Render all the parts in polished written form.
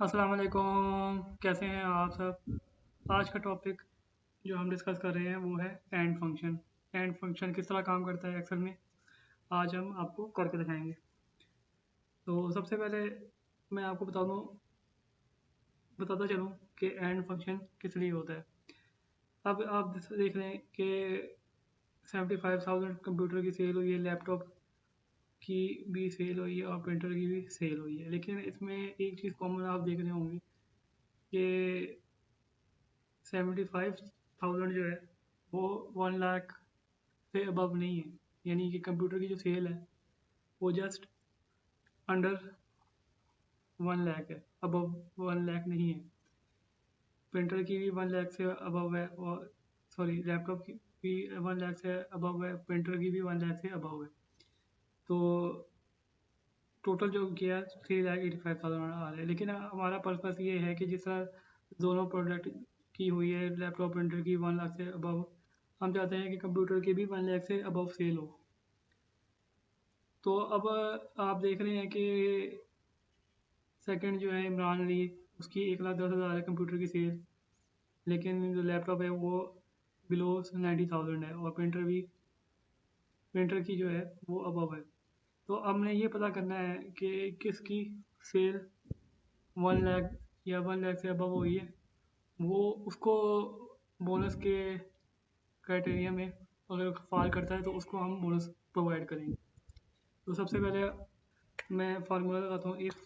अस्सलाम वालेकुम। कैसे हैं आप सब। आज का टॉपिक जो हम डिस्कस कर रहे हैं वो है एंड फंक्शन। एंड फंक्शन किस तरह काम करता है एक्सेल में, आज हम आपको करके दिखाएंगे। तो सबसे पहले मैं आपको बताता चलूँ कि एंड फंक्शन किस लिए होता है। अब आप देख रहे हैं कि 75,000 कंप्यूटर की सेल हुई है, लैपटॉप की भी सेल हुई है और प्रिंटर की भी सेल हुई है। लेकिन इसमें एक चीज़ कॉमन आप देख रहे होंगे कि 75,000 जो है वो 1 लाख से अबव नहीं है। यानी कि कंप्यूटर की जो सेल है वो जस्ट अंडर 1 लाख है, अबव 1 लाख नहीं है। प्रिंटर की भी 1 लाख से अबव है, और सॉरी लैपटॉप की भी 1 लाख से अबव है, प्रिंटर की भी 1 लाख से अबव है। तो टोटल जो किया 3,85,000 आ रहा है। लेकिन हमारा पर्पस ये है कि जिस तरह दोनों प्रोडक्ट की हुई है, लैपटॉप प्रिंटर की 1 लाख से अबव, हम चाहते हैं कि कंप्यूटर की भी 1 लाख से अबव सेल हो। तो अब आप देख रहे हैं कि सेकंड जो है इमरान अली, उसकी 1,10,000 है कंप्यूटर की सेल। लेकिन जो लैपटॉप है वो बिलो 90,000 है, और प्रिंटर की जो है वो अबव है। तो हमने ये पता करना है कि किसकी सेल 1 लाख या 1 लाख से अबव हुई है। वो उसको बोनस के क्राइटेरिया में अगर फॉल करता है तो उसको हम बोनस प्रोवाइड करेंगे। तो सबसे पहले मैं फार्मूला लगाता हूँ, इफ़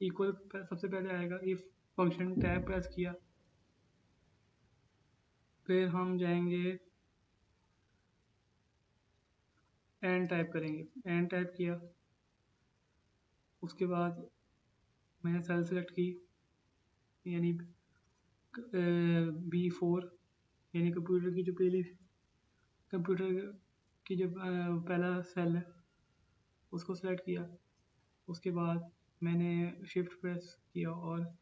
इक्वल। सबसे पहले आएगा इफ़ फंक्शन, टैब प्रेस किया, फिर हम जाएंगे एंड टाइप करेंगे। एंड टाइप किया, उसके बाद मैंने सेल सेलेक्ट की, यानी B4, यानी कंप्यूटर की जो पहला सेल है उसको सेलेक्ट किया। उसके बाद मैंने शिफ्ट प्रेस किया और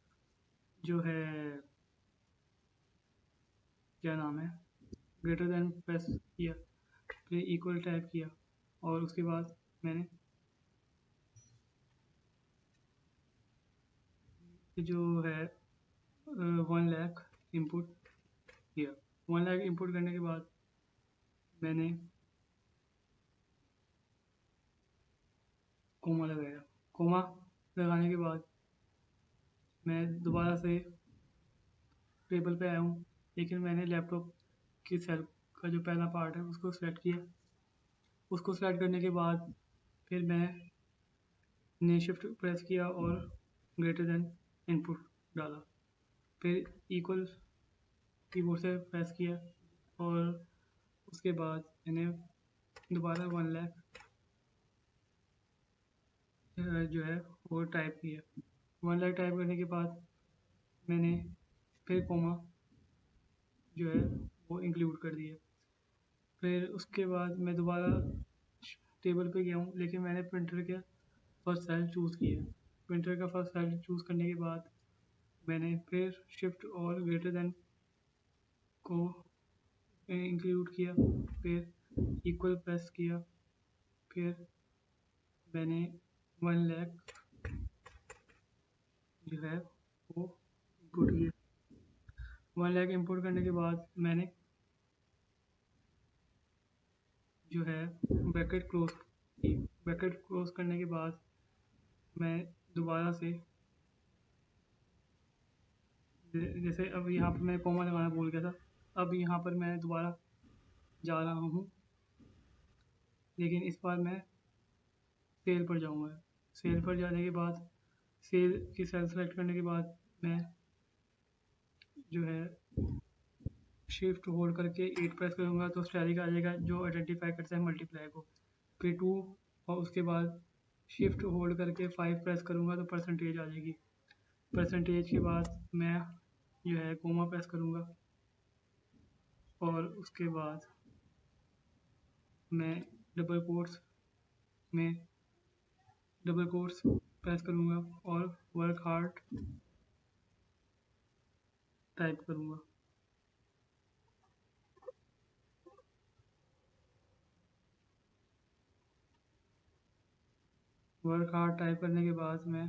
जो है क्या नाम है, ग्रेटर देन प्रेस किया, फिर इक्वल टाइप किया, और उसके बाद मैंने जो है 1 लाख इनपुट किया। 1 लाख इनपुट करने के बाद मैंने कोमा लगाया। कोमा लगाने के बाद मैं दोबारा से टेबल पे आया हूँ, लेकिन मैंने लैपटॉप की सेल का जो पहला पार्ट है उसको सेलेक्ट किया। उसको सेलेक्ट करने के बाद फिर मैंने शिफ्ट प्रेस किया और ग्रेटर देन इनपुट डाला, फिर इक्वल कीबोर्ड से प्रेस किया, और उसके बाद मैंने दोबारा 1 लाख जो है वो टाइप किया। 1 लाख टाइप करने के बाद मैंने फिर कोमा जो है वो इंक्लूड कर दिया। फिर उसके बाद मैं दोबारा टेबल पे गया हूँ, लेकिन मैंने प्रिंटर का फर्स्ट सेल चूज़ किया। प्रिंटर का फर्स्ट सेल चूज़ करने के बाद मैंने फिर शिफ्ट और ग्रेटर देन को इंक्लूड किया, फिर इक्वल प्रेस किया, फिर मैंने 1 लाख जो है वो इनपुट किया। 1 लाख इनपुट करने के बाद मैंने जो है ब्रैकेट क्लोज की। ब्रैकेट क्लोज करने के बाद मैं दोबारा से, जैसे अब यहाँ पर मैं कोमा लगाना भूल गया था, अब यहाँ पर मैं दोबारा जा रहा हूँ, लेकिन इस बार मैं सेल पर जाऊँगा। सेल पर जाने के बाद सेल की सेल सेलेक्ट करने के बाद मैं जो है शिफ्ट होल्ड करके 8 प्रेस करूँगा तो स्टैटिक आ जाएगा जो आइडेंटिफाई करता है मल्टीप्लाई को। फिर 2, और उसके बाद शिफ्ट होल्ड करके 5 प्रेस करूँगा तो परसेंटेज आ जाएगी। परसेंटेज के बाद मैं जो है कोमा प्रेस करूँगा, और उसके बाद मैं डबल कोट्स में डबल कोट्स प्रेस करूँगा और वर्क हार्ड टाइप करूँगा। वर्क हार्ड टाइप करने के बाद मैं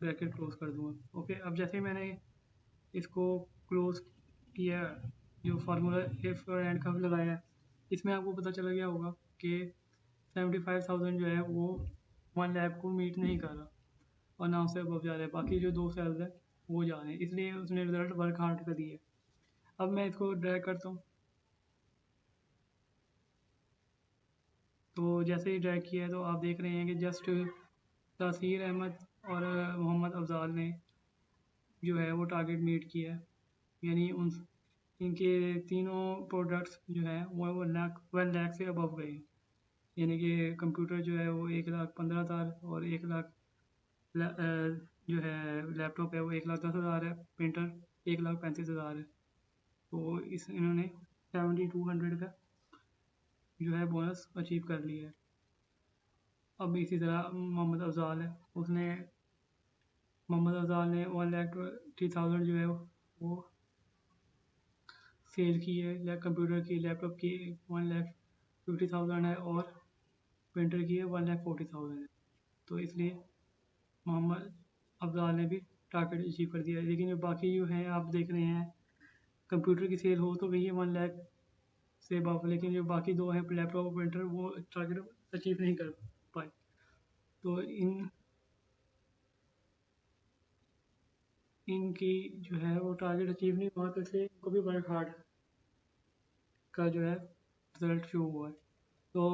ब्रैकेट क्लोज कर दूँगा। ओके, अब जैसे ही मैंने इसको क्लोज किया, जो फार्मूला इफ और एंड का लगाया है, इसमें आपको पता चला गया होगा कि 75,000 जो है वो 1 लाख को मीट नहीं कर रहा और ना उससे अबव जा रहा है। बाकी जो 2 सेल्स है वो जा रहे हैं, इसलिए उसने रिजल्ट वर्क हार्ड का दिया है। अब मैं इसको ड्रैग करता हूँ, तो जैसे ही ड्रैग किया है तो आप देख रहे हैं कि जस्ट तासीर अहमद और मोहम्मद अफजाल ने जो है वो टारगेट मीट किया है। यानी उन इनके तीनों प्रोडक्ट्स जो है वो 1 लाख से अबव गए हैं। यानी कि कंप्यूटर जो है वो 1,15,000 और 1 लाख जो है लैपटॉप है वो 1,10,000 है, प्रिंटर 1,35,000 है। तो इस इन्होंने 7200 का जो है बोनस अचीव कर लिया है। अब इसी तरह मोहम्मद अफजाल है, मोहम्मद अफजाल ने 1,20,000 जो है वो सेल की है, या कंप्यूटर की, लैपटॉप की 1,50,000 है और प्रिंटर की है 1,40,000 है। तो इसलिए मोहम्मद अफजाल ने भी टारगेट अचीव कर दिया है। लेकिन जो बाकी जो हैं आप देख रहे हैं, कंप्यूटर की सेल हो तो गई है 1 लाख से अबव, लेकिन जो बाकी दो हैं लैपटॉप और प्रिंटर वो टारगेट अचीव नहीं कर पाए। तो इनकी जो है वो टारगेट अचीव नहीं हुआ, तो इसलिए इनको भी वर्क हार्ड का जो है रिजल्ट शो हुआ है। तो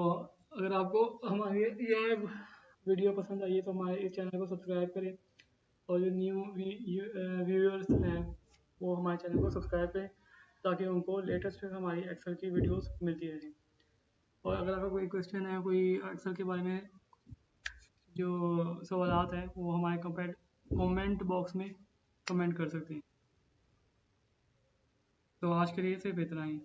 अगर आपको हमारी ये वीडियो पसंद आई है तो हमारे इस चैनल को सब्सक्राइब करें, और जो न्यू व्यूअर्स हैं वो हमारे चैनल को सब्सक्राइब करें ताकि उनको लेटेस्ट हमारी एक्सेल की वीडियोस मिलती रहें। और अगर आपका कोई क्वेश्चन है कोई एक्सेल के बारे में, जो सवालात हैं वो हमारे कमेंट बॉक्स में कमेंट कर सकते हैं। तो आज के लिए सिर्फ इतना ही।